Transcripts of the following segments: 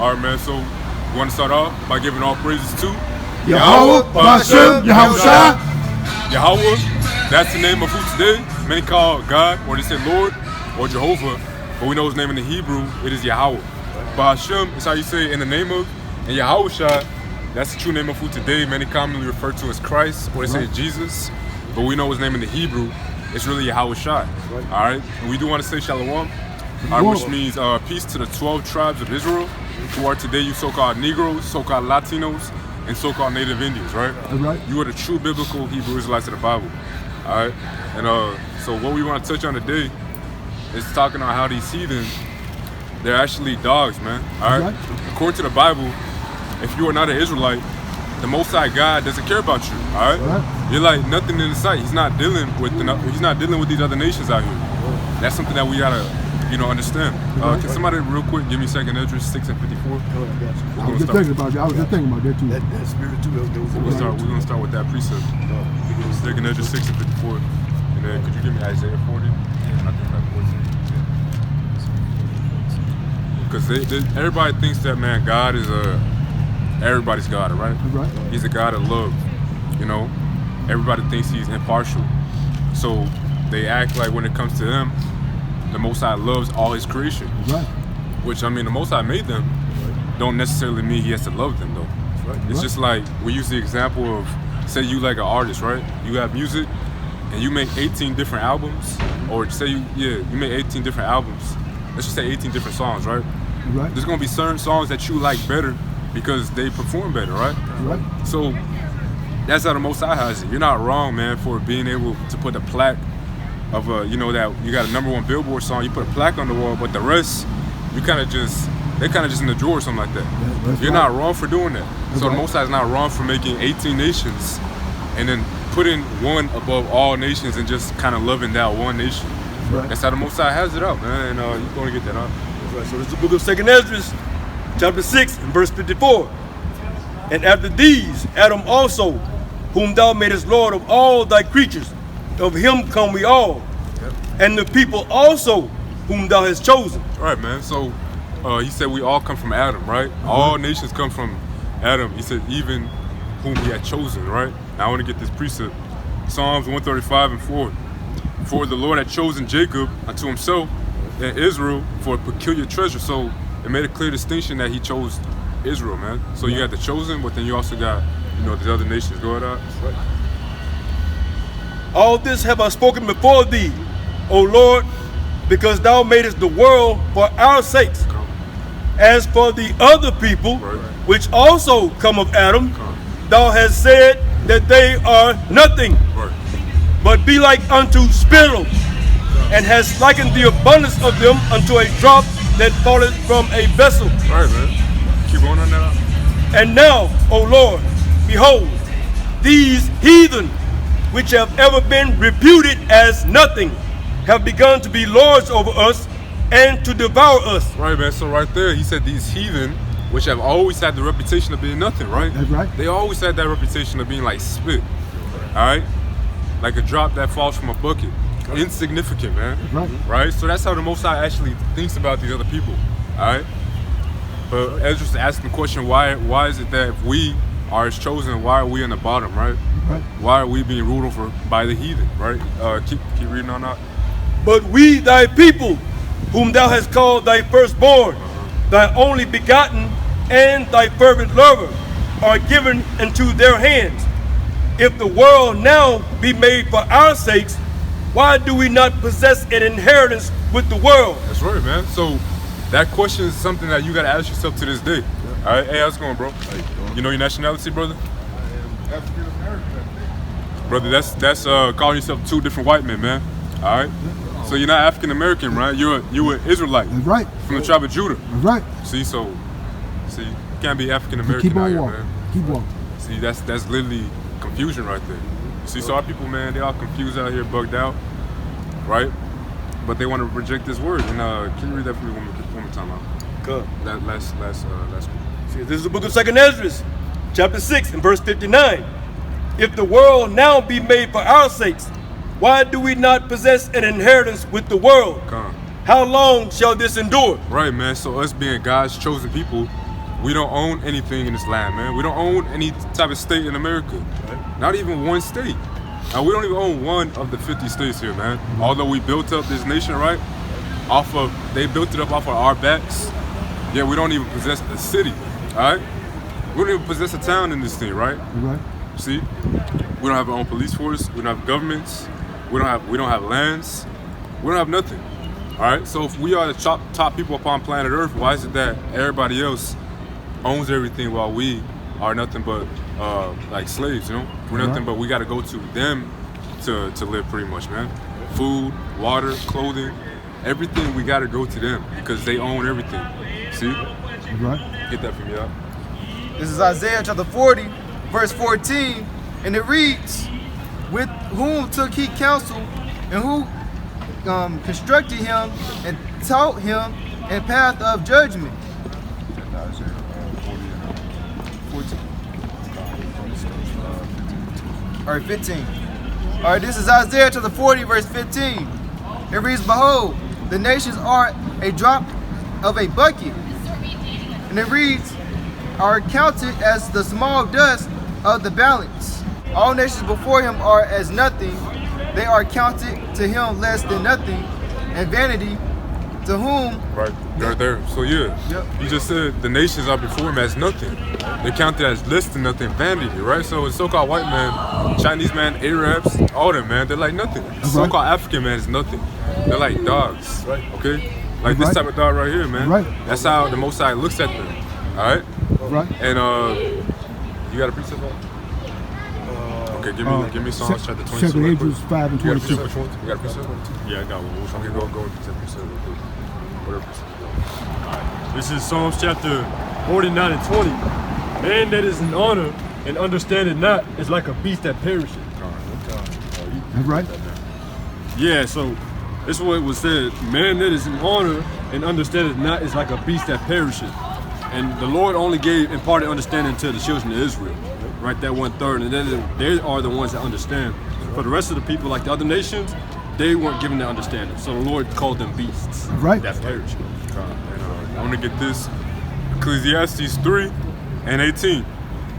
All right, man. So we want to start off by giving all praises to Yahweh, Bashem, Yahweh. Yahweh. That's the name of who today. Many call God, or they say Lord, or Jehovah, but we know his name in the Hebrew. It is Yahweh. Bashem is how you say it in the name of, and Yahushua, that's the true name of who today. Many commonly refer to as Christ, or they say Jesus, but we know his name in the Hebrew. It's really Yahushua. All right, and we do want to say Shalom. Which means peace to the 12 tribes of Israel, who are today you so-called Negroes, so-called Latinos, and so-called Native Indians, right? That's right. You are the true biblical Hebrew Israelites of the Bible, all right? And so what we want to touch on today is talking about how these heathen, they're actually dogs, man, all right? According to the Bible, if you are not an Israelite, the Most High God doesn't care about you, all right? You're like nothing in his sight. He's not dealing with these other nations out here. That's something that we gotta, understand. Can somebody real quick give me second Esdras 6 and 54? I was just thinking about that too. That spirit too. We're gonna start with that precept. Second Esdras 6 and 54. And then could you give me Isaiah 40? I think that's 14. Because everybody thinks that, man, God is everybody's God, right? He's a God of love. Everybody thinks he's impartial. So they act like when it comes to them, the Most High loves all his creation. Which, the Most High made them, don't necessarily mean he has to love them, though. It's just like, we use the example of, say you like an artist, right? You have music, and you make 18 different albums, or say you make 18 different albums. Let's just say 18 different songs, right? There's gonna be certain songs that you like better because they perform better, right? So, that's how the Most High has it. You're not wrong, man, for being able to put a plaque of that you got a #1 Billboard song, you put a plaque on the wall, but the rest, they kind of just in the drawer or something like that. You're not wrong for doing that. So the Most High is not wrong for making 18 nations and then putting one above all nations and just kind of loving that one nation. That's how the Most High has it out, man, and you're going to get that out. So this is the book of second Esdras, chapter 6 and verse 54. And after these, Adam also, whom thou madest Lord of all thy creatures, of him come we all, and the people also whom thou hast chosen. All right, man. So he said we all come from Adam, right? All nations come from Adam. He said even whom he had chosen, right? Now I want to get this precept. Psalms 135 and 4. For the Lord had chosen Jacob unto himself and Israel for a peculiar treasure. So it made a clear distinction that he chose Israel, man. So you got the chosen, but then you also got, the other nations going out. All this have I spoken before thee, O Lord, because thou madest the world for our sakes. As for the other people, which also come of Adam, thou hast said that they are nothing, but be like unto spittle, and hast likened the abundance of them unto a drop that falleth from a vessel. Right, man. Keep going on that. And now, O Lord, behold, these heathen, which have ever been reputed as nothing, have begun to be lords over us and to devour us. Right, man. So right there, he said these heathen, which have always had the reputation of being nothing, right? That's right. They always had that reputation of being like spit, all right? Like a drop that falls from a bucket. Insignificant, man. Right? So that's how the Most High actually thinks about these other people, all right? But Ezra's asking the question, why is it that if we are his chosen, why are we in the bottom, right? Why are we being ruled over by the heathen, right? Keep reading on that. But we, thy people, whom thou hast called thy firstborn, thy only begotten, and thy fervent lover, are given into their hands. If the world now be made for our sakes, why do we not possess an inheritance with the world? That's right, man. So that question is something that you got to ask yourself to this day. All right, hey, how's it going, bro? You know your nationality, brother? I am African American. Brother, that's calling yourself two different white men, man. All right. So you're not African American, right? You're an Israelite. That's right. From the tribe of Judah. That's right. See, you can't be African American Keep out on here, walking. man. Keep walking. See, that's literally confusion right there. See, so our people, man, they all confused out here, bugged out, right? But they want to reject this word. And can you read that for me one more time, out? Good. Last See, this is the book of second Esdras, chapter 6 and verse 59. If the world now be made for our sakes, why do we not possess an inheritance with the world? Come. How long shall this endure? Right, man. So us being God's chosen people, we don't own anything in this land, man. We don't own any type of state in America. Not even one state. Now, we don't even own one of the 50 states here, man. Although we built up this nation, right? They built it up off of our backs. Yeah, we don't even possess a city, all right? We don't even possess a town in this thing, right? Right. See? We don't have our own police force. We don't have governments. We don't have lands. We don't have nothing. All right. So if we are the top people upon planet Earth, why is it that everybody else owns everything while we are nothing but like slaves? You know, we're nothing but we got to go to them to live, pretty much, man. Food, water, clothing, everything, we got to go to them because they own everything. See? Right. Get that from me out. This is Isaiah chapter 40, verse 14, and it reads, "With whom took he counsel, and who constructed him, and taught him in path of judgment." 14. All right, 15. All right, this is Isaiah chapter 40, verse 15. It reads, "Behold, the nations are a drop of a bucket." And it reads, "Are counted as the small dust of the balance. All nations before him are as nothing. They are counted to him less than nothing, and vanity to whom..." Right there. So yeah, you just said the nations are before him as nothing. They're counted as less than nothing, vanity, right? So the so-called white man, Chinese man, Arabs, all them, man, they're like nothing. The so-called African man is nothing. They're like dogs, okay? Like this type of dog right here, man. Right. That's how the Most High looks at them, all right? Right. And you got a precept on? Okay, give me Psalms chapter 22. 2 Angels 5 and 22. You got a precept? Yeah, I got one. Okay, go with precept real quick. Whatever precept you got. This is Psalms chapter 49 and 20. Man that is in honor and understandeth not is like a beast that perisheth. That's right. Yeah, so this is what it was said. Man that is in honor and understandeth not is like a beast that perisheth. And the Lord only gave imparted understanding to the children of Israel. Right, that 1/3, and then they are the ones that understand. For the rest of the people, like the other nations, they weren't given that understanding. So the Lord called them beasts. Right. That perish. And I want to get this. Ecclesiastes 3 and 18.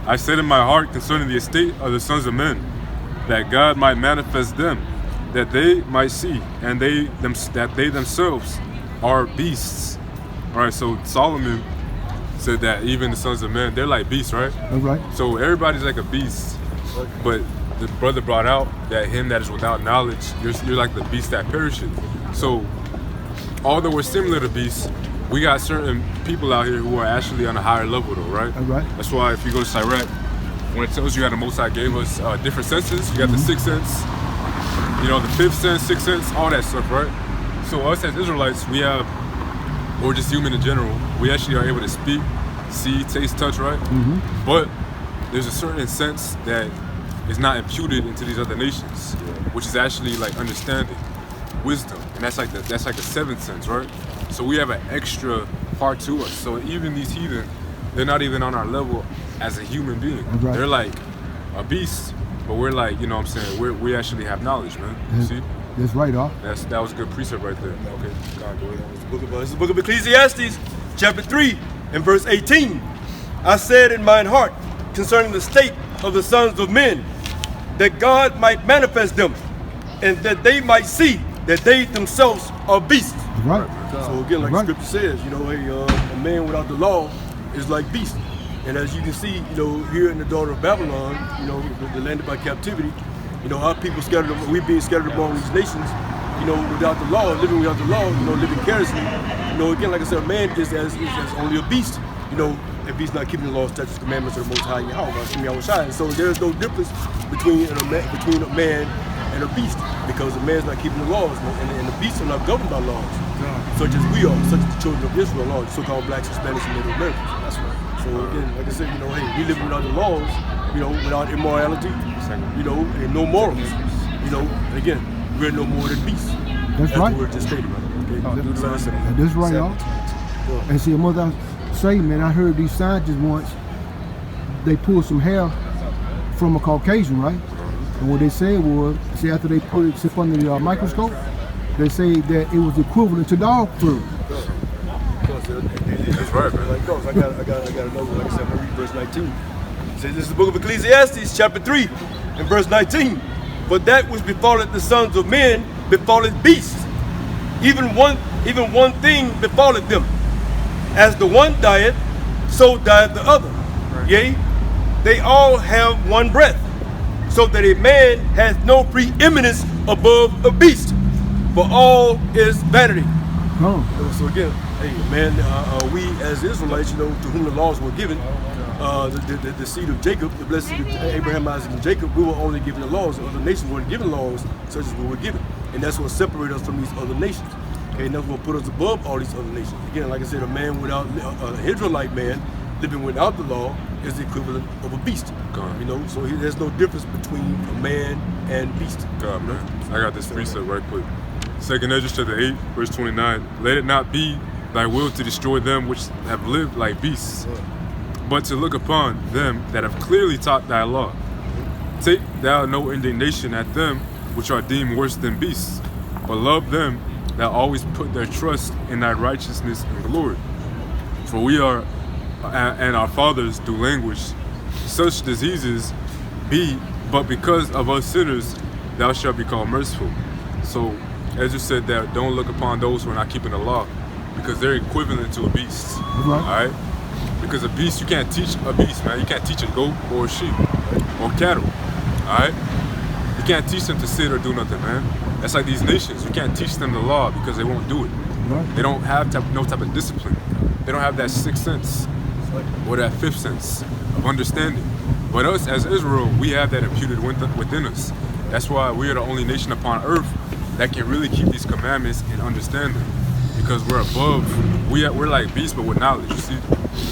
"I said in my heart concerning the estate of the sons of men, that God might manifest them, that they might see, and that they themselves are beasts." All right, so Solomon said that even the sons of men, they're like beasts, right? That's right. So everybody's like a beast, but the brother brought out that him that is without knowledge, you're like the beast that perisheth. So although we're similar to beasts, we got certain people out here who are actually on a higher level though, right? That's right. That's why if you go to Sirach, when it tells you how the Most High gave us different senses, you got the sixth sense, you know, the fifth sense, sixth sense, all that stuff, right? So us as Israelites, we have, or just human in general, we actually are able to speak, see, taste, touch, right? But there's a certain sense that is not imputed into these other nations, which is actually like understanding, wisdom, and that's like the seventh sense, right? So we have an extra part to us. So even these heathen, they're not even on our level as a human being. Right. They're like a beast, but we're like, you know what I'm saying? We actually have knowledge, man. You see? That's right, huh? That was a good precept right there. Okay, God, go ahead. This is the book of Ecclesiastes, chapter 3, and verse 18. "I said in mine heart concerning the state of the sons of men, that God might manifest them, and that they might see that they themselves are beasts." Right. So again, like the scripture says, you know, a man without the law is like beast. And as you can see, you know, here in the daughter of Babylon, you know, the landed by captivity, you know, our people scattered, we being scattered among these nations, you know, without the law, living without the law, you know, living carelessly. You know, again, like I said, a man is as only a beast, you know, if he's not keeping the law, statutes, commandments of the Most High Yahweh. So there's no difference between a man and a beast, because a man's not keeping the laws, and the beasts are not governed by laws, such as we are, such as the children of Israel are, the so-called blacks, Hispanics, and Native Americans. That's right. So again, like I said, you know, hey, we live without the laws, you know, without immorality, you know, and no morals, you know, and again, we're no more than beasts. That's right. That's what we're just stating, okay? That's right, y'all. And see, mother say, man, I heard these scientists once, they pulled some hair from a Caucasian, right? And what they said was, see, after they put it under the microscope, they say that it was equivalent to dog fur. That's right, man. Like goes. I got another one. Like I said, I'm gonna read verse 19. It says, this is the book of Ecclesiastes, chapter 3, and verse 19. But that which befalleth the sons of men befalleth beasts. Even one thing befalleth them. As the one dieth, so dieth the other. Right. Yea, they all have one breath, so that a man has no preeminence above a beast. For all is vanity. Oh. So again, hey man, we as Israelites, to whom the laws were given, the seed of Jacob, the blessed Abraham, Isaac, and Jacob, we were only given the laws. Other nations weren't given laws such as we were given, and that's what separates us from these other nations. Okay, and that's what put us above all these other nations. Again, like I said, a man without an Israelite man living without the law is the equivalent of a beast. God. So there's no difference between a man and beast. God, man, I got this precept right quick. 2nd Ezra chapter 8, verse 29. Let it not be thy will to destroy them which have lived like beasts, but to look upon them that have clearly taught thy law. Take thou no indignation at them which are deemed worse than beasts, but love them that always put their trust in thy righteousness and glory. For we are, and our fathers do languish such diseases be, but because of us sinners, thou shalt be called merciful. So, as you said, that don't look upon those who are not keeping the law, because they're equivalent to a beast. All right? Because a beast, you can't teach a beast, man. You can't teach a goat or a sheep or cattle. All right? You can't teach them to sit or do nothing, man. That's like these nations. You can't teach them the law because they won't do it. They don't have no type of discipline. They don't have that sixth sense or that fifth sense of understanding. But us as Israel, we have that imputed within us. That's why we are the only nation upon earth that can really keep these commandments and understand them, because we're above. We're like beasts, but with knowledge. You see,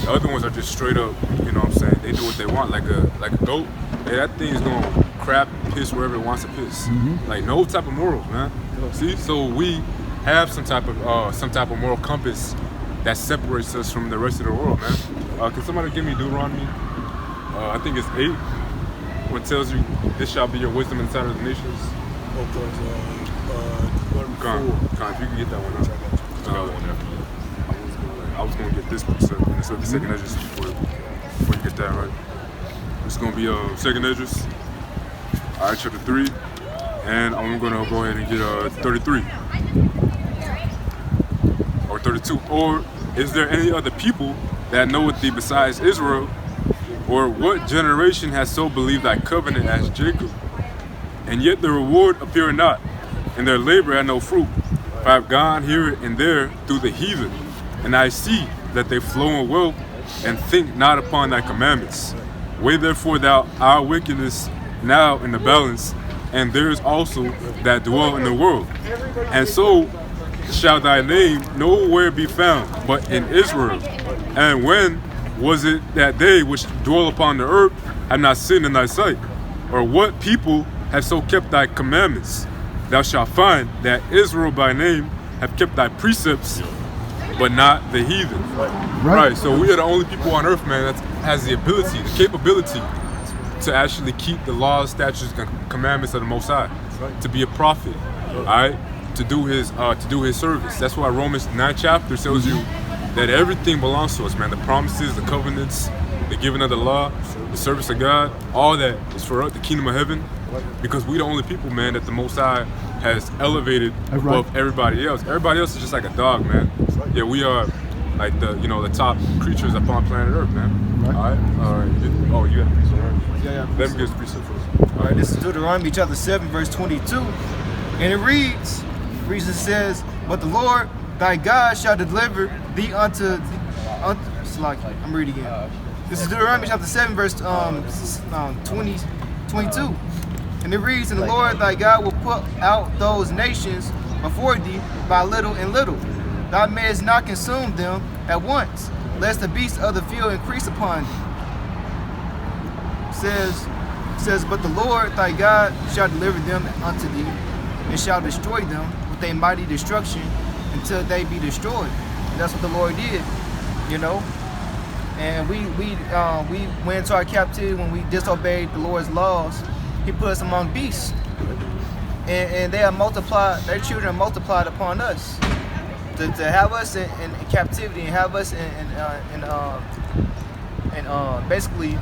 the other ones are just straight up. You know what I'm saying? They do what they want, like a goat. Hey, that thing is gonna crap, piss wherever it wants to piss. Like no type of morals, man. See, so we have some type of moral compass that separates us from the rest of the world, man. Can somebody give me Deuteronomy? I think it's 8, where it tells you, "This shall be your wisdom in the sight of the nations." Con, if you can get that one up. I was gonna get this precept, and it's the 2nd Ezra before you get that right. It's gonna be 2nd Ezra, alright, chapter 3, and I'm gonna go ahead and get 33 or 32. Or is there any other people that knoweth thee besides Israel? Or what generation has so believed thy covenant as Jacob? And yet the reward appeareth not, and their labor had no fruit. For I have gone here and there through the heathen, and I see that they flow in wealth, and think not upon thy commandments. Weigh therefore thou our wickedness now in the balance, and theirs also that dwell in the world. And so shall thy name nowhere be found but in Israel. And when was it that they which dwell upon the earth have not sinned in thy sight? Or what people have so kept thy commandments? Thou shalt find that Israel by name have kept thy precepts, but not the heathen. Right. So we are the only people on earth, man, that has the ability, the capability to actually keep the laws, statutes, and commandments of the Most High, to be a prophet, all right, to do his service. That's why Romans 9 chapter tells you that everything belongs to us, man. The promises, the covenants, the giving of the law, the service of God, all that is for us, the kingdom of heaven, because we the only people, man, that the Most High has elevated above everybody else. Everybody else is just like a dog, man. Yeah, we are like the top creatures upon planet Earth, man. All right. Oh, you got a precept, right? Yeah. Let me get a precept first. All right, this is Deuteronomy chapter 7, verse 22, and it reads, it says, "But the Lord thy God shall deliver thee unto I'm reading again. This is Deuteronomy chapter 7, verse 22. And it reads, "And the Lord thy God will put out those nations before thee by little and little. Thou mayest not consume them at once, lest the beasts of the field increase upon thee." Says, "But the Lord thy God shall deliver them unto thee, and shall destroy them with a mighty destruction until they be destroyed." And that's what the Lord did, And we went into our captivity when we disobeyed the Lord's laws. He put us among beasts, and they are multiplied. Their children are multiplied upon us. to have us in captivity and have us in basically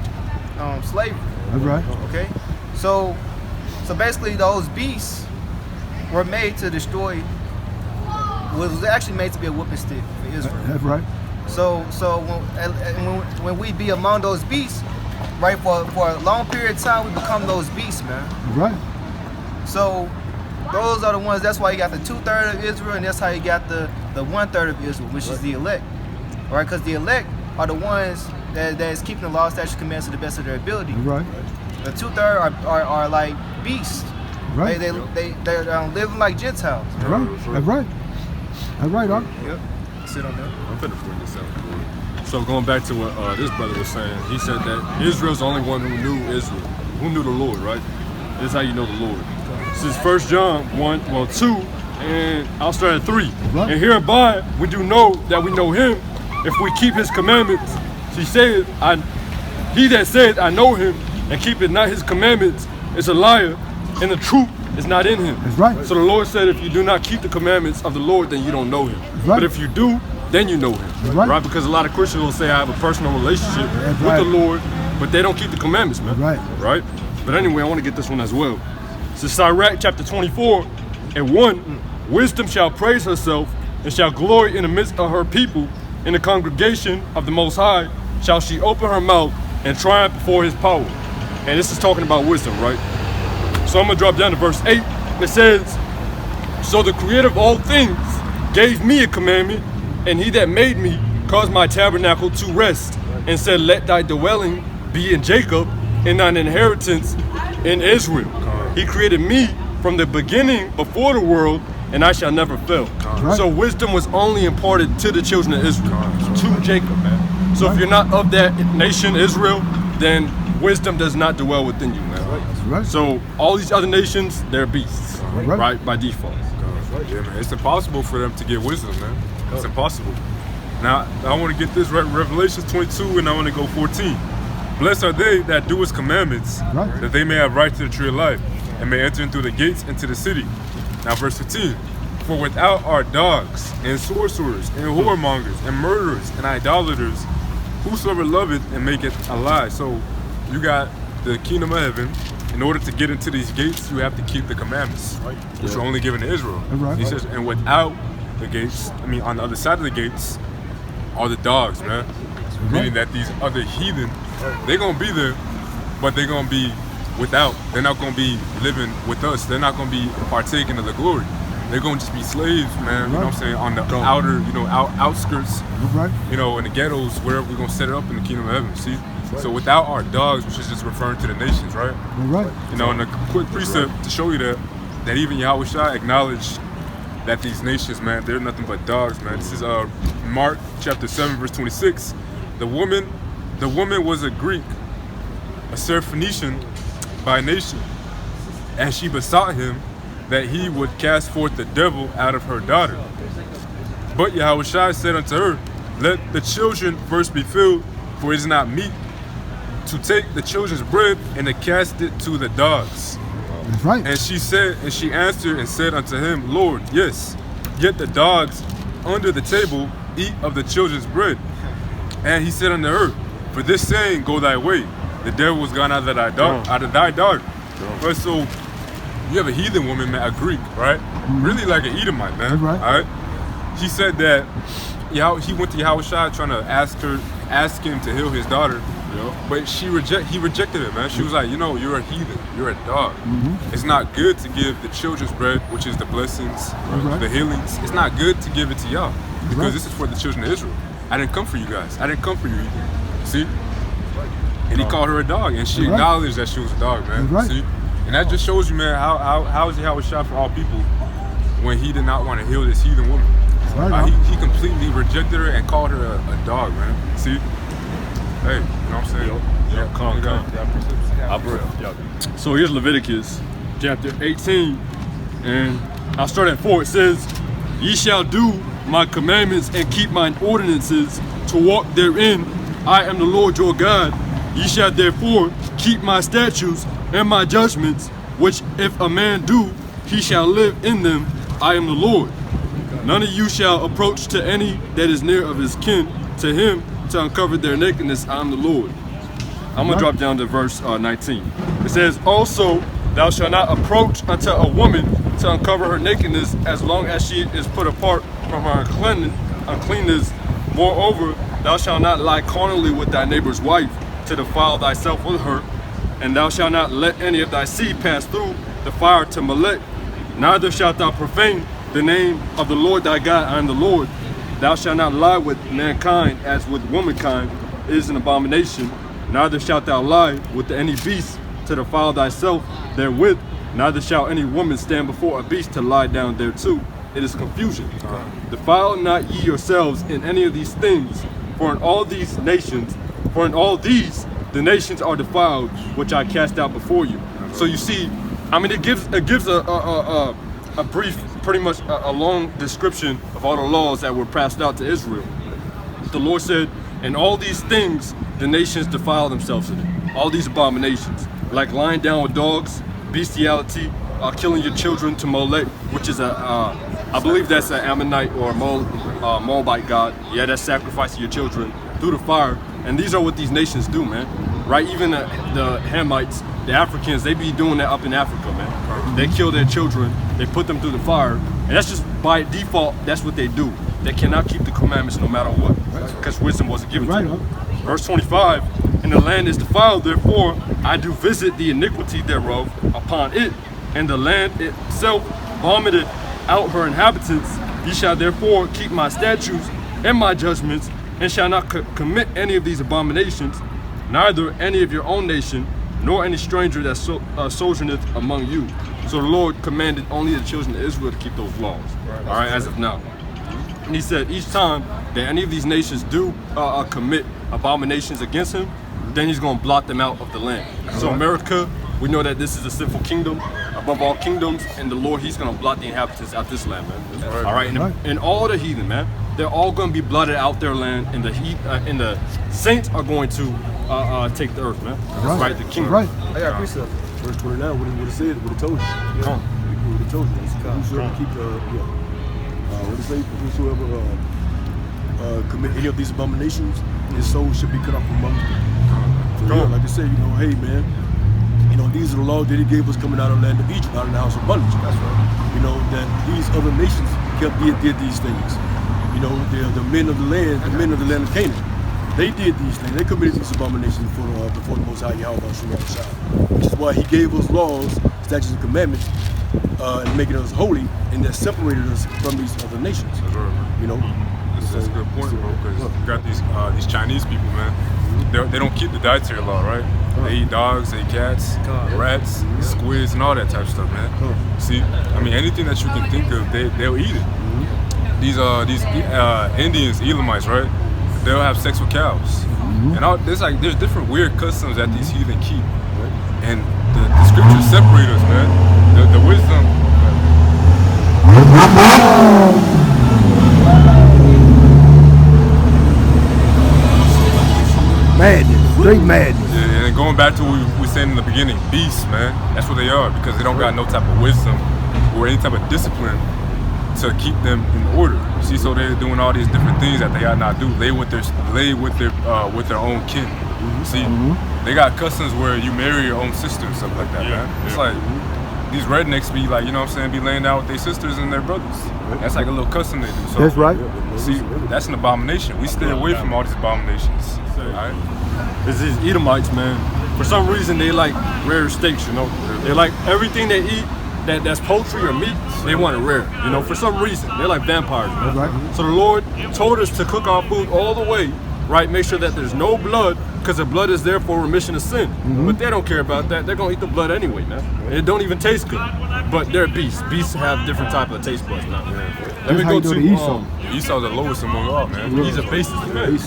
slavery. That's right. Okay, so basically those beasts were made to destroy. Was actually made to be a whooping stick for Israel. That's right. So when we be among those beasts, right, for a long period of time, we become those beasts, man. That's right. So those are the ones. That's why you got the 2/3 of Israel, and that's how you got the 1/3 of Israel, which is the elect, right? Because the elect are the ones that is keeping the law, statutes, commandments to the best of their ability. That's right. The 2/3 are like beasts. Right. They're living like Gentiles. That's right. That's right. That's right, Doc. Yep. Sit on that. I'm finna bring this out. So going back to what this brother was saying, he said that Israel's the only one who knew Israel, who knew the Lord, right? This is how you know the Lord. This is 1 John 2, and I'll start at 3. Right. And hereby we do know that we know him if we keep his commandments. He said, he that said, I know him, and keepeth not his commandments is a liar, and the truth is not in him. That's right. So the Lord said, if you do not keep the commandments of the Lord, then you don't know him. Right. But if you do, then you know him. Right. Because a lot of Christians will say I have a personal relationship with right. the Lord, but they don't keep the commandments, man. Right. But anyway, I want to get this one as well. So Sirach chapter 24 and 1, wisdom shall praise herself and shall glory in the midst of her people. In the congregation of the Most High shall she open her mouth and triumph before his power. And this is talking about wisdom, right? So I'm going to drop down to verse 8. It says, so the creator of all things gave me a commandment, and he that made me caused my tabernacle to rest, and said, let thy dwelling be in Jacob, and thine inheritance in Israel. He created me from the beginning before the world, and I shall never fail. Right. So wisdom was only imparted to the children of Israel, to Jacob, man. So if you're not of that nation, Israel, then wisdom does not dwell within you, man. Right. So all these other nations, they're beasts, Right. right, by default. Yeah, man. It's impossible for them to get wisdom, man. It's impossible. Now, I want to get this Revelations 22, and I want to go 14. Blessed are they that do his commandments, Right. that they may have right to the tree of life, and may enter in through the gates into the city. Now, verse 15. For without are dogs, and sorcerers, and whoremongers, and murderers, and idolaters, whosoever loveth and maketh a lie. So, you got the kingdom of heaven. In order to get into these gates, you have to keep the commandments, right? Which are only given to Israel. Right. He says, and without the gates, on the other side of the gates, are the dogs, man. Meaning that these other heathen, they're gonna be there, but they're gonna be without. They're not gonna be living with us. They're not gonna be partaking of the glory. They're gonna just be slaves, man. You know what I'm saying? On the outer, outskirts, Right. in the ghettos, wherever we're gonna set it up in the kingdom of heaven. See? So without our dogs, which is just referring to the nations, right? Right. And a quick precept to show you that even Yahweh Shai acknowledged that these nations, man, they're nothing but dogs, man. This is Mark chapter 7, verse 26. The woman was a Greek, a Syrophoenician by nation, and she besought him that he would cast forth the devil out of her daughter. But Yahweh Shai said unto her, let the children first be filled, for it is not meet to take the children's bread and to cast it to the dogs. That's right. And she answered and said unto him, Lord, yes, yet the dogs under the table eat of the children's bread. And he said unto her, for this saying go thy way, the devil was gone out of thy daughter. Right, so you have a heathen woman, man, a Greek, right? Really like an Edomite, man. That's right. All right. He said that he went to Yahweh Shai trying to ask him to heal his daughter. But he rejected it, man. She was like, you're a heathen, you're a dog. It's not good to give the children's bread, which is the blessings, the healings. It's not good to give it to y'all, because this is for the children of Israel. I didn't come for you guys. I didn't come for you either. See? And he called her a dog, and she acknowledged that she was a dog, man. See? And that just shows you, man, how is Yahweh Shai for all people when he did not want to heal this heathen woman. He completely rejected her and called her a dog, man. See? Hey, you know what I'm saying? Yeah, calm. So here's Leviticus chapter 18, and I'll start at 4. It says, ye shall do my commandments and keep mine ordinances to walk therein. I am the Lord your God. Ye shall therefore keep my statutes and my judgments, which if a man do, he shall live in them. I am the Lord. None of you shall approach to any that is near of his kin to him to uncover their nakedness. I am the Lord. I'm going to drop down to verse 19. It says, also, thou shalt not approach unto a woman to uncover her nakedness as long as she is put apart from her uncleanness. Moreover, thou shalt not lie carnally with thy neighbor's wife to defile thyself with her. And thou shalt not let any of thy seed pass through the fire to Molech. Neither shalt thou profane the name of the Lord thy God. I am the Lord. Thou shalt not lie with mankind as with womankind. It is an abomination. Neither shalt thou lie with any beast to defile thyself therewith. Neither shall any woman stand before a beast to lie down thereto. It is confusion. Defile not ye yourselves in any of these things, for in all these the nations are defiled, which I cast out before you. So you see, I mean, it gives a brief, pretty much a long description of all the laws that were passed out to Israel. The Lord said, in all these things, the nations defile themselves in it. All these abominations, like lying down with dogs, bestiality, killing your children to Molech, which is I believe that's an Ammonite or Moabite god. Yeah, that's sacrificing your children through the fire. And these are what these nations do, man. Right? Even the Hamites, the Africans, they be doing that up in Africa, man. They kill their children, they put them through the fire, and that's just by default, that's what they do. They cannot keep the commandments no matter what, because wisdom wasn't given to them. Verse 25, and the land is defiled, therefore I do visit the iniquity thereof upon it, and the land itself vomited out her inhabitants. Ye shall therefore keep my statutes and my judgments, and shall not commit any of these abominations, neither any of your own nation, nor any stranger that sojourneth among you. So the Lord commanded only the children of Israel to keep those laws, all right, as of now. And he said each time that any of these nations do commit abominations against him, then he's going to blot them out of the land. So America, we know that this is a sinful kingdom above all kingdoms, and the Lord, he's going to blot the inhabitants out this land, man. All right, and all the heathen, man, they're all going to be blotted out their land, and the saints are going to take the earth, man. That's right, the kingdom. Right. I got precept. Verse 29, what it said, what it told you. Come. What it told you. Whosoever keep what it say? Whosoever commit any of these abominations, his soul should be cut off from among them. So yeah, like I said, hey man, these are the laws that he gave us coming out of the land of Egypt, out of the house of bondage. That's right. That these other nations did these things. The men of the land, of Canaan. They did these things. They committed these abominations before the Most High Yahweh, which is why he gave us laws, statutes, and commandments, and making us holy, and that separated us from these other nations. That's right. That's a good point, bro, because you got these Chinese people, man. They don't keep the dietary law, right? They eat dogs, they eat cats, rats, squids, and all that type of stuff, man. See, I mean, anything that you can think of, they'll eat it. These Indians, Elamites, right? They'll have sex with cows, and there's different weird customs that these heathen keep, and the scriptures separate us, man. The wisdom. Madness, straight madness. Yeah, and going back to what we said in the beginning, beasts, man. That's what they are, because they don't got no type of wisdom or any type of discipline to keep them in order. See, so they're doing all these different things that they ought not do. Lay with their own kin. See, they got customs where you marry your own sister and stuff like that, man. It's like these rednecks be like, be laying down with their sisters and their brothers. That's like a little custom they do. So, that's right. See, that's an abomination. We stay away from all these abominations. All right? It's these Edomites, man. For some reason, they like rare steaks, They like everything they eat that's poultry or meat, they want it rare, for some reason. They're like vampires, man. Right. So the Lord told us to cook our food all the way, right? Make sure that there's no blood, because the blood is there for remission of sin. But they don't care about that. They're going to eat the blood anyway, man. And it don't even taste good. But they're beasts. Beasts have different type of taste buds now. Let me go to Esau. Esau's the lowest among all, man. He's a basest, man.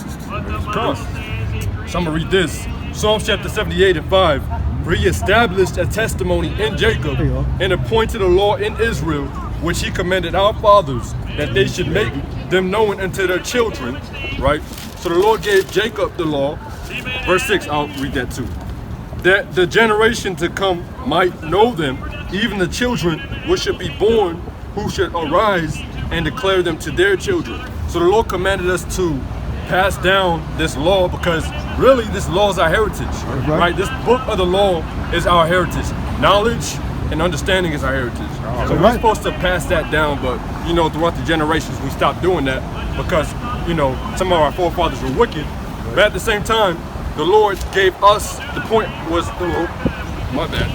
So I'm going to read this. Psalms chapter 78 and 5. For he established a testimony in Jacob and appointed a law in Israel, which he commanded our fathers, that they should make them known unto their children, right? So the Lord gave Jacob the law. Verse 6, I'll read that too. That the generation to come might know them, even the children which should be born, who should arise and declare them to their children. So the Lord commanded us to pass down this law because really this law is our heritage, right? This book of the law is our heritage. Knowledge and understanding is our heritage. So we're supposed to pass that down, but you know, throughout the generations we stopped doing that because, you know, some of our forefathers were wicked. But at the same time, the Lord gave us, the point was the Lord, my bad,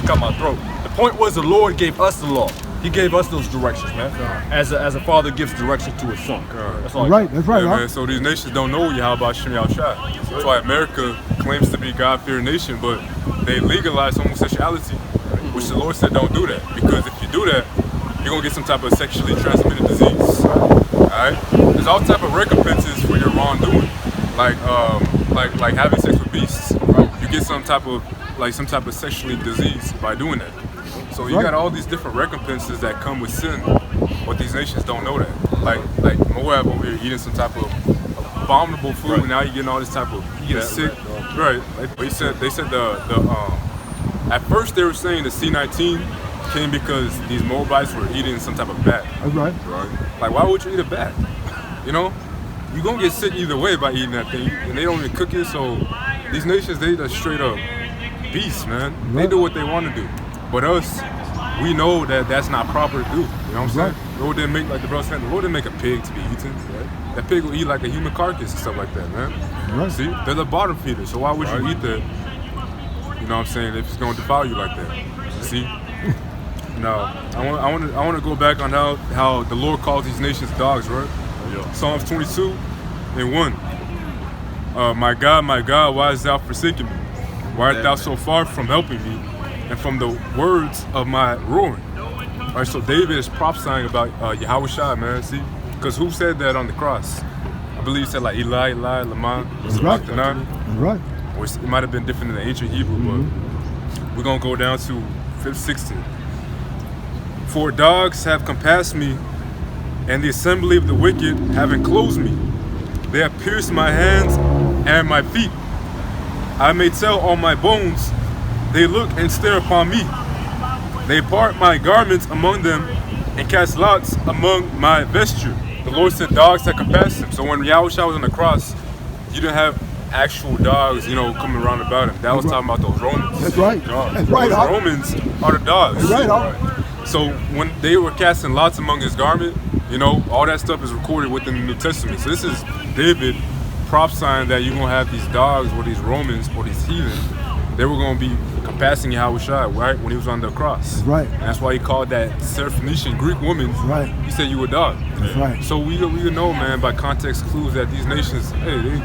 cut my throat. The point was the Lord gave us the law. He gave us those directions, man. As a father gives direction to his son. That's all. That's right. Yeah, man. So these nations don't know Yahweh Shem Yahushua. That's why America claims to be God-fearing nation, but they legalize homosexuality, which the Lord said don't do that. Because if you do that, you're gonna get some type of sexually transmitted disease. Alright? There's all type of recompenses for your wrongdoing. Like having sex with beasts. You get some type of sexually disease by doing that. So you got all these different recompenses that come with sin, but these nations don't know that. Like Moab over here eating some type of abominable food, and now you're getting all this type of sick. Right. But they said at first they were saying the C-19 came because these Moabites were eating some type of bat. Right. Like why would you eat a bat? You know? You're gonna get sick either way by eating that thing, and they don't even cook it. So these nations, they just straight up beasts, man. They do what they want to do. But us, we know that that's not proper to do. You know what I'm saying? The Lord didn't make, like the brother said, the Lord didn't make a pig to be eaten. That pig will eat like a human carcass and stuff like that, man. See, they're the bottom feeders. So why would you eat that? You know what I'm saying? If it's gonna defile you like that. See? Now, I want to go back on how the Lord calls these nations dogs, right? Psalms 22:1. My God, why hast thou forsaken me? Why art thou so far from helping me and from the words of my roaring? All right, so David is prophesying about Yahushua, man. See, because who said that on the cross? I believe he said like Eli, Lama, Right. Or it might have been different in the ancient Hebrew, but we're gonna go down to 16. For dogs have compassed me, and the assembly of the wicked have enclosed me. They have pierced my hands and my feet. I may tell all my bones, they look and stare upon me. They part my garments among them and cast lots among my vesture. The Lord said dogs had compassed him. So when Yahushua was on the cross, you didn't have actual dogs, you know, coming around about him. That was talking about those Romans. That's right. That's right. Those Romans are the dogs. That's right. So when they were casting lots among his garment, you know, all that stuff is recorded within the New Testament. So this is David prophesying that you're going to have these dogs or these Romans or these heathen. They were going to be compassing Yahushua, right, when he was on the cross. That's right. And that's why he called that Syrophoenician Greek woman. Right. He said you were a dog. That's right. So we know, man, by context clues that these nations, hey,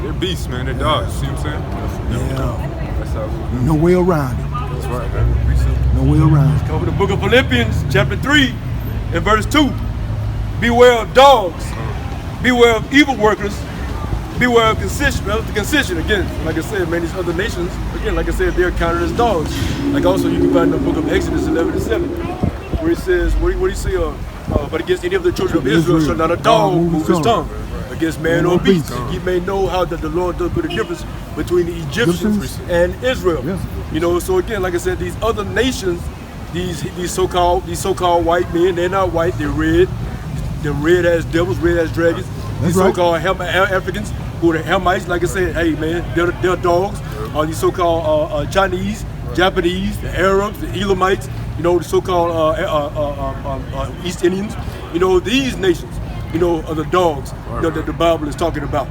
they're beasts, man. They're dogs. See what I'm saying? Yeah. That's how we No way around it. That's right, man. No way around it. Over the book of Philippians, chapter 3, and verse 2. Beware of dogs. Beware of evil workers. Beware of concision. Again, like I said, man, these other nations, again, like I said, they're counted as dogs. Like also you can find in the book of Exodus 11:7, where it says, what do you say? But against any of the children of Israel shall not a dog move his tongue against man or beast. You may know how that the Lord does put a difference between the Egyptians and Israel. Yes. You know, so again, like I said, these other nations, these so-called white men, they're not white, they're red. They're red as devils, red as dragons. These so-called Africans, who are the Hamites, like I said, hey man, they're dogs. These so-called Chinese, Japanese, the Arabs, the Elamites, you know, the so-called East Indians. You know, these nations, you know, are the dogs that the Bible is talking about.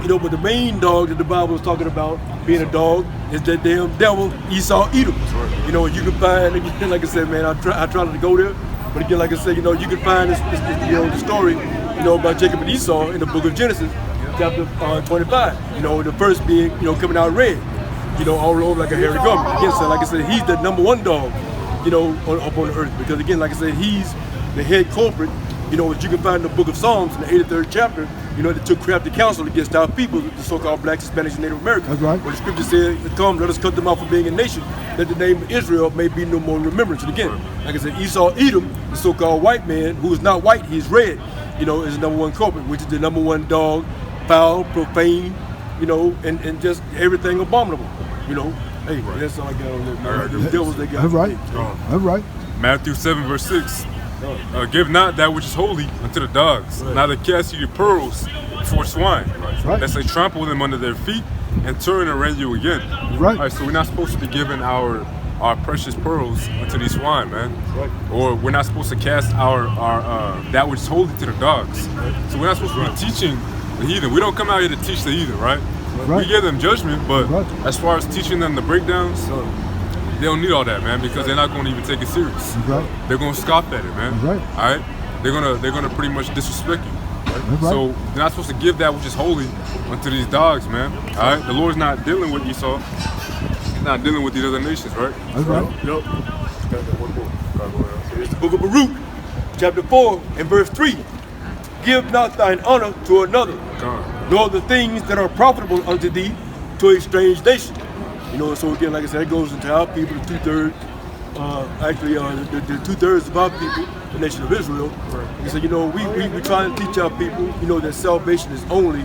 You know, but the main dog that the Bible is talking about, being a dog, is that damn devil Esau Edom. You know, you can find, again, like I said, man, I try not to go there, but again, like I said, you know, you can find this you know, the story, you know, about Jacob and Esau in the book of Genesis, chapter 25. You know, the first being, you know, coming out red, you know, all over like a hairy garment. Again, so like I said, he's the number one dog, you know, up on the earth, because again, like I said, he's the head culprit. You know, as you can find in the book of Psalms in the 83rd chapter, you know, they took crafty counsel against our people, the so-called blacks, Hispanics, and Native Americans. That's right. Where the scripture said, come, let us cut them off from being a nation, that the name of Israel may be no more in remembrance. And again, like I said, Esau Edom, the so-called white man, who is not white, he's red, you know, is the number one culprit, which is the number one dog, foul, profane, you know, and just everything abominable, you know. Hey, that's all I got on there. The devils they got. That's right. That's right. Matthew 7 verse 6. Give not that which is holy unto the dogs, neither cast ye your pearls before swine, lest they trample them under their feet and turn and rend you again. Right. All right, so we're not supposed to be giving our precious pearls unto these swine, man. Or we're not supposed to cast our that which is holy to the dogs. So we're not supposed to be teaching the heathen. We don't come out here to teach the heathen, right? We give them judgment, but as far as teaching them the breakdowns, they don't need all that, man, because they're not going to even take it serious. They're going to scoff at it, man. All right? They're gonna pretty much disrespect you. So they're not supposed to give that which is holy unto these dogs, man. All right? The Lord's not dealing with Esau. He's not dealing with these other nations, right? Yep. It's the book of Baruch, chapter 4 and verse 3. Give not thine honor to another, nor the things that are profitable unto thee to a strange nation. You know, so again, like I said, it goes into our people, the 2/3. The 2/3 of our people, the nation of Israel. He said, you know, we try to teach our people, you know, that salvation is only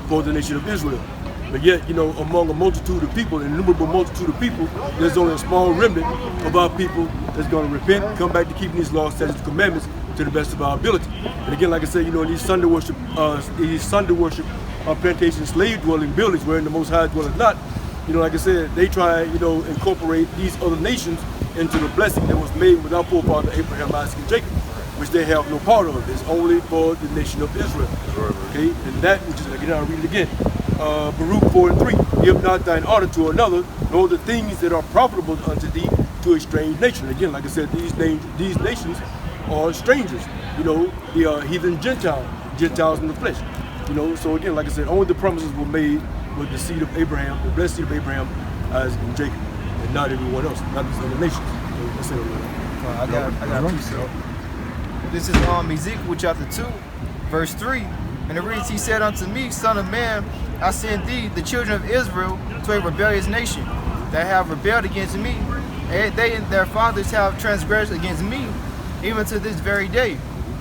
for the nation of Israel. But yet, you know, among a multitude of people, an innumerable multitude of people, there's only a small remnant of our people that's going to repent, come back to keeping these laws, statutes, and commandments to the best of our ability. And again, like I said, you know, in these Sunday worship plantation slave dwelling buildings wherein the Most High dwelleth not, you know, like I said, they try, you know, incorporate these other nations into the blessing that was made with our forefather Abraham, Isaac, and Jacob, which they have no part of. It's only for the nation of Israel. Okay, and that which is, again, I'll read it again. Baruch 4:3. Give not thine honor to another, nor the things that are profitable unto thee to a strange nation. Again, like I said, these nations are strangers. You know, they are heathen Gentiles in the flesh. You know, so again, like I said, only the promises were made with the seed of Abraham, the blessed seed of Abraham, Isaac, and Jacob, and not everyone else, not these other nations. So that's it. I got a piece of it. This is Ezekiel chapter 2, verse 3. And it reads, He said unto me, Son of man, I send thee, the children of Israel, to a rebellious nation that have rebelled against me. And they and their fathers have transgressed against me, even to this very day.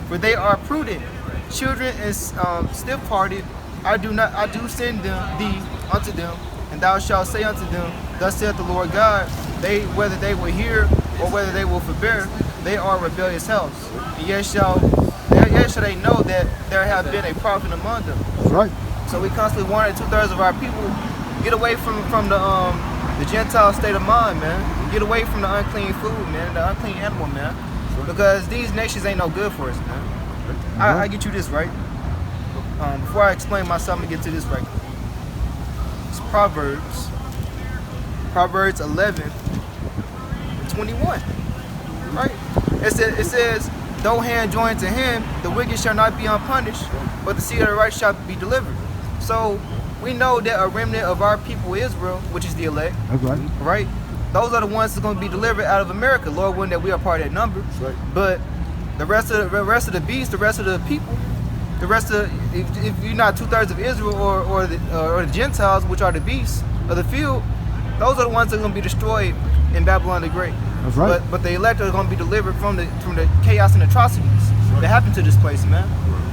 For they are prudent, children and stiff-hearted. I do send thee unto them, and thou shalt say unto them, Thus saith the Lord God, they, whether they will hear or whether they will forbear, they are a rebellious house. And yet shall they know that there have been a prophet among them. Right. So we constantly warn 2/3 of our people, get away from the Gentile state of mind, man. Get away from the unclean food, man, the unclean animal, man. Because these nations ain't no good for us, man. I get you this right. Before I explain myself, I'm gonna get to this right. It's Proverbs 11:21. Right? It says, though hand joined to hand, the wicked shall not be unpunished, but the seed of the righteous shall be delivered. So we know that a remnant of our people, Israel, which is the elect, That's right. right? Those are the ones that's going to be delivered out of America. Lord willing that we are part of that number. Right. But the rest of the beasts, the rest of the people, the rest of, if you're not 2/3 of Israel or the Gentiles, which are the beasts of the field, those are the ones that are going to be destroyed in Babylon the Great. That's right. But the elect are going to be delivered from the chaos and atrocities that happen to this place, man.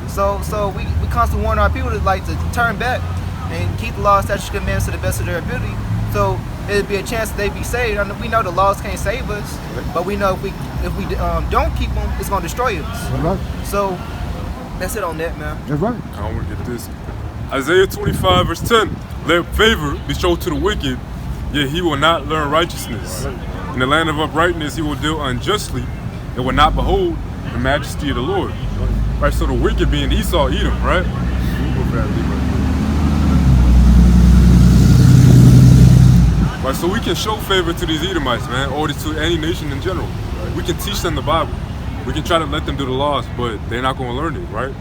So we constantly warn our people to turn back and keep the laws, statutes, and commandments to the best of their ability. So it'd be a chance that they be saved. I mean, we know the laws can't save us, but we know if we don't keep them, it's going to destroy us. That's right. So that's it on that, man. That's right. I don't want to get this. Isaiah 25 verse 10. Let favor be shown to the wicked, yet he will not learn righteousness. In the land of uprightness he will deal unjustly, and will not behold the majesty of the Lord. Right, so the wicked being Esau, Edom, right? Right, so we can show favor to these Edomites, man, or to any nation in general. We can teach them the Bible. We can try to let them do the laws, but they're not going to learn it, right?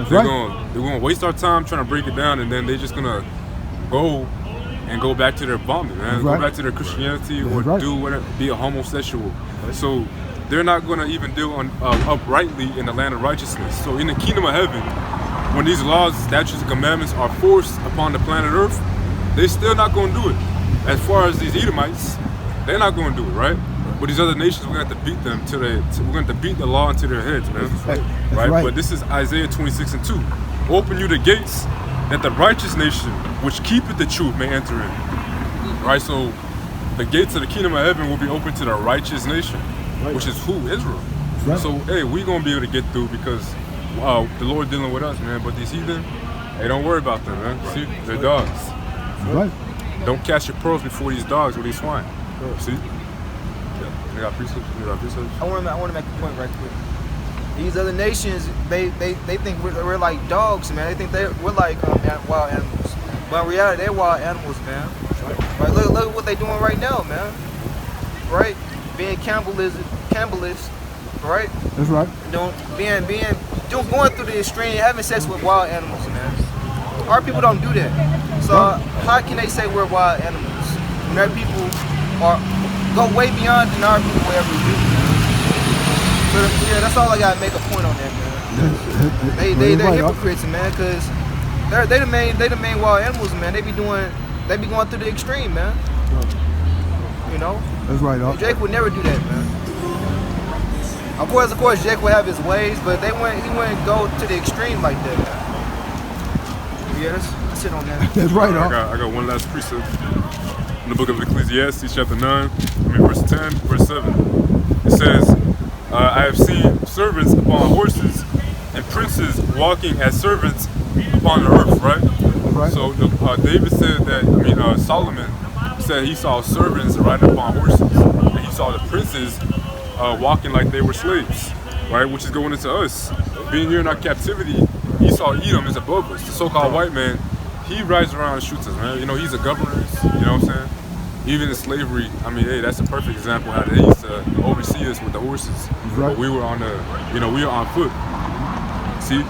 They're going to waste our time trying to break it down, and then they're just going to go back to their vomit, man. Go back to their Christianity or do whatever, be a homosexual. So they're not going to even deal uprightly in the land of righteousness. So in the kingdom of heaven, when these laws, statutes, and commandments are forced upon the planet Earth, they're still not going to do it. As far as these Edomites, they're not going to do it, right? But these other nations, we're going to have to beat them we're going to beat the law into their heads, man. Right? But this is Isaiah 26:2. Open you the gates, that the righteous nation, which keepeth the truth, may enter in. Right? So the gates of the kingdom of heaven will be open to the righteous nation, which is who? Israel. Right. So, hey, we gonna be able to get through because the Lord dealing with us, man. But these heathen, hey, don't worry about them, man. See, they're dogs. Right. Don't cast your pearls before these dogs or these swine. See? Yeah. They got precepts. I want to make a point right quick. These other nations, they think we're like dogs, man. They think we're like wild animals. But in reality, they're wild animals, man. Right? Look at what they're doing right now, man. Right? Being cannibalists, right? That's right. Going through the extreme, having sex with wild animals, man. Our people don't do that. So how can they say we're wild animals when our people go way beyond than our people will ever do? So yeah, that's all I gotta make a point on that, man. They're hypocrites, man, because they the main wild animals, man. They be going through the extreme, man. You know? That's right, Jake would never do that, man. Of course, Jake would have his ways, but he wouldn't go to the extreme like that, man. Yeah, that's it on that. That's right, I got one last precept in the book of Ecclesiastes, chapter 9, verse 10, verse 7. It says, I have seen servants upon horses and princes walking as servants upon the earth, right? Right. So David said that, Solomon said he saw servants riding upon horses, and he saw the princes walking like they were slaves, right? Which is going into us. Being here in our captivity, Esau Edom is above us. The so-called white man, he rides around and shoots us, man. He's a governor, you know what I'm saying? Even in slavery, hey, that's a perfect example how they used to oversee us with the horses. Right. But we were on we were on foot. See?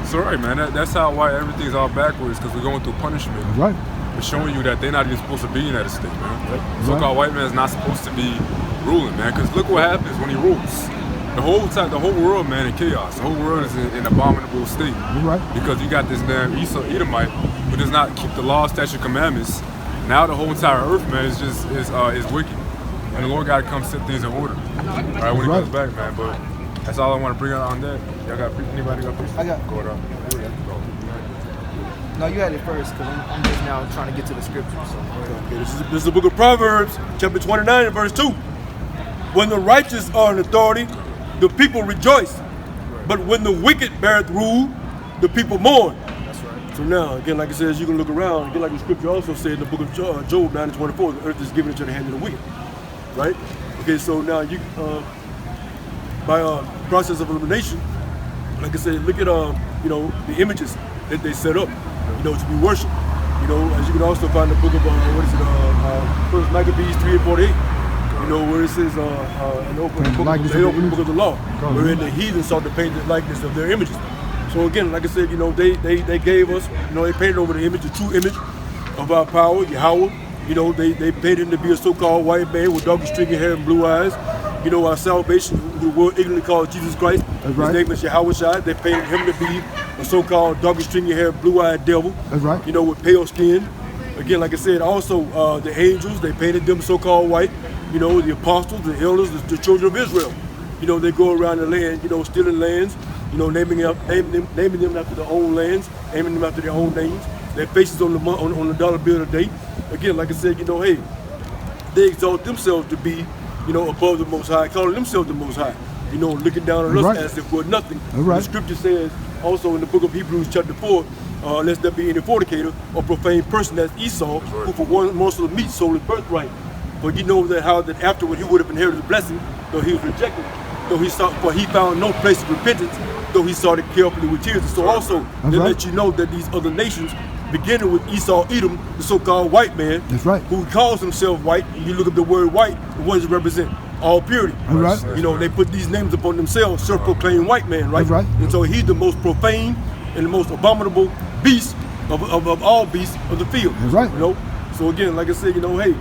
It's all right, man. That's why everything's all backwards, because we're going through punishment. Right. It's showing you that they're not even supposed to be in that state, man. So-called white man is not supposed to be ruling, man, because look what happens when he rules. The whole world, man, in chaos. The whole world is in an abominable state. Right. Because you got this damn Esau Edomite who does not keep the law, statute, commandments. Now the whole entire earth, man, is wicked, and the Lord got to come set things in order. All right, when he comes back, man. But that's all I want to bring out on that. Y'all got anybody got preach? I got. Go ahead. No, you had it first, because I'm just now trying to get to the scripture. So. Okay, this is the book of Proverbs, chapter 29 and verse 2. When the righteous are in authority, the people rejoice. But when the wicked beareth rule, the people mourn. That's right. So now, again, like it says, you can look around. Again, like the scripture also said in the book of Job 9 and 24, the earth is given into the hand of the wicked. Right? Okay, so now you, by process of elimination, like I said, look at the images that they set up, to be worshipped. As you can also find the book of First Maccabees 3 and 48. Where it says an open book of the law, wherein the heathen sought to paint the likeness of their images. So again, like I said, they gave us, they painted over the image, the true image of our power, Yahweh. They painted him to be a so-called white man with dark stringy hair and blue eyes. Our salvation, who the world ignorantly calls Jesus Christ. His name is Yahweh Shai. They painted him to be a so-called dark stringy hair, blue-eyed devil. That's right. With pale skin. Again, like I said, also the angels, they painted them so-called white. The apostles, the elders, the children of Israel. They go around the land, stealing lands, naming them after their own lands, naming them after their own names. Their faces on the dollar bill today. Again, like I said, hey, they exalt themselves to be, above the Most High, calling themselves the Most High. Looking down on us as if we're nothing. The scripture says also in the book of Hebrews chapter 4, lest there be any fornicator or profane person as Esau, who for one morsel of meat sold his birthright. But that afterward he would have inherited the blessing, though he was rejected, for he found no place of repentance, though he sought it carefully with tears. And so also they let you know that these other nations, beginning with Esau Edom, the so-called white man, who calls himself white, and you look at the word white, what does it represent? All purity. They put these names upon themselves, self-proclaimed white man, right? And so he's the most profane and the most abominable beast of all beasts of the field. So again, like I said, hey,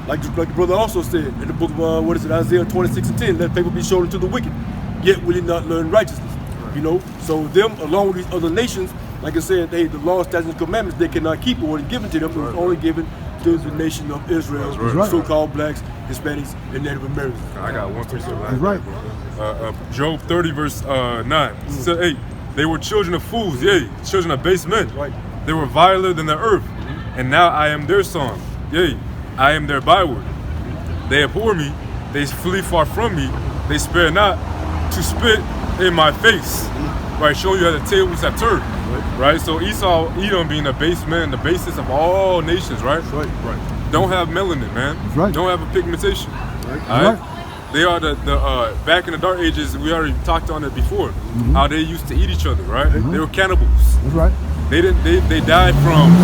like the brother also said in the book of Isaiah 26 and 10, let favor be shown unto the wicked, yet will he not learn righteousness. So them along with these other nations, like I said, the law, statutes, and commandments they cannot keep, or what is given to them, it was only given to the nation of Israel, so-called blacks, Hispanics, and Native Americans. I got one thing. Job 30 verse 9 said, hey, they were children of fools, yea, children of base men. They were viler than the earth, and now I am their song, yea, I am their byword. They abhor me, they flee far from me, they spare not, to spit in my face, right? Showing you how the tables have turned, right? So Esau, Edom being the base man, the basis of all nations, right? Right. Don't have melanin, man. That's right. Don't have a pigmentation. Right. All right? Right. They are the back in the dark ages. We already talked on it before. How they used to eat each other, right? They were cannibals. That's right. They died from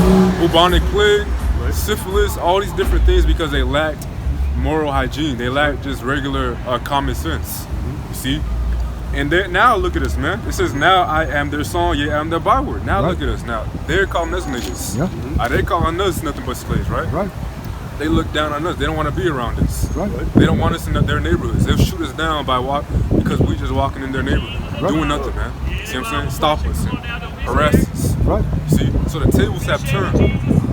bubonic plague, syphilis, all these different things because they lacked moral hygiene. They lacked just regular common sense. You see? And now look at us, man. It says, now I am their song, yeah, I am their byword. Now look at us now. They're calling us niggas. Yeah. They're calling us nothing but slaves, right? Right. They look down on us. They don't want to be around us. Right. They don't want us in their neighborhoods. They'll shoot us down because we just walking in their neighborhood, doing nothing, man. See what I'm saying? Stop us and harass us. Right. See? So the tables have turned.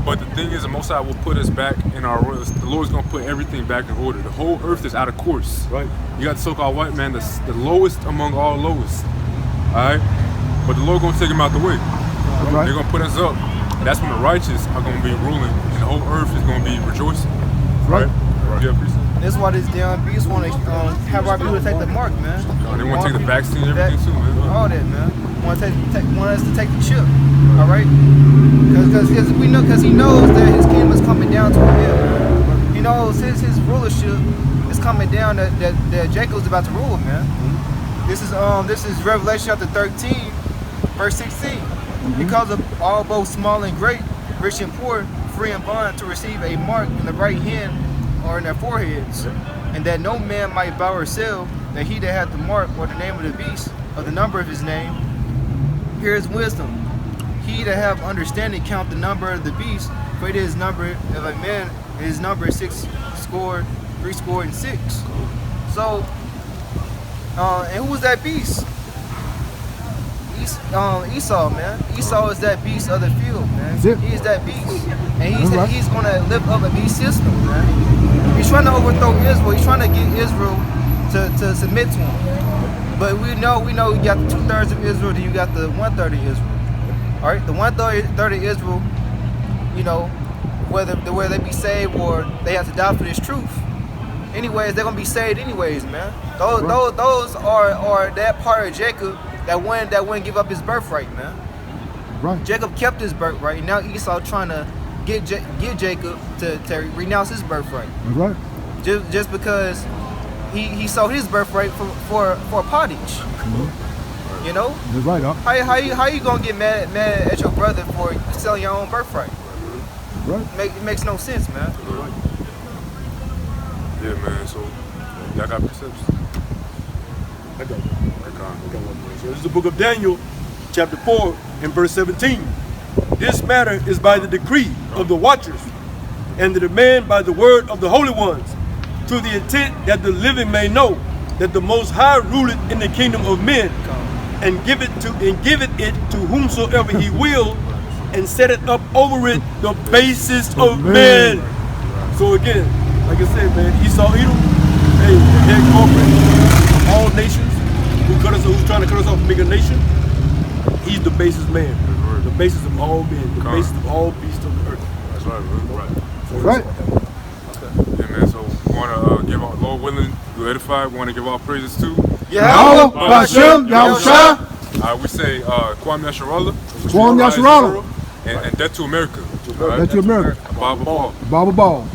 But the thing is, the Most High will put us back in our royals. The Lord's gonna put everything back in order. The whole earth is out of course. Right. You got the so-called white man, the lowest among all lowest. All right. But the Lord gonna take him out the way. Right. They're gonna put us up. That's when the righteous are gonna be ruling, and the whole earth is gonna be rejoicing. Right. Yeah, appreciate it. That's why these damn beasts want to have our people take the mark, man. They want to take the vaccine and everything too, man. All that, man. Want us to take the chip, all right? Because he knows that his kingdom is coming down to him. He knows his rulership is coming down. That Jacob's about to rule, man. This is Revelation chapter 13, verse 16. Because of all both small and great, rich and poor, free and bond, to receive a mark in the right hand or in their foreheads, and that no man might buy or sell, that he that hath the mark or the name of the beast or the number of his name, here is wisdom. He that have understanding count the number of the beast, for it is number of a man, his number is 60, 6. So, and who was that beast? Esau, man. Esau is that beast of the field, man. He is that beast, and he's gonna lift up a beast system, man. He's trying to overthrow Israel. He's trying to get Israel to submit to him. But we know you got the 2/3 of Israel, then you got the 1/3 of Israel. All right, the 1/3 of Israel, you know, whether they be saved or they have to die for this truth. Anyways, they're gonna be saved anyways, man. Those are that part of Jacob that wouldn't give up his birthright, man. Right. Jacob kept his birthright, and now Esau trying to get Jacob to renounce his birthright. Right. Just because he sold his birthright for pottage. You know? That's right, huh? How you gonna get mad at your brother for selling your own birthright? Right. It makes no sense, man. Yeah, man. So y'all got precepts. I got one more. So this is the book of Daniel, chapter 4, and verse 17. This matter is by the decree of the watchers, and the demand by the word of the holy ones, to the intent that the living may know that the Most High ruleth in the kingdom of men, and giveth it to whomsoever he will, and setteth up over it the basis of men. So again, like I said, man, Esau Edom, hey, the head corporate of all nations, who's trying to cut us off from being a nation, he's the basis man, the basis of all men, the basis of all beasts of the earth. That's right, bro. Right. That's right. Yeah, man. So we want to give our Lord willing, you edified. We want to give our praises to. Yahweh, Bashem, Yahushua. We say Kwame Yasharallah. Kwame Yasharallah. And Death to America. Death to America. Bible Ball. Bible Ball.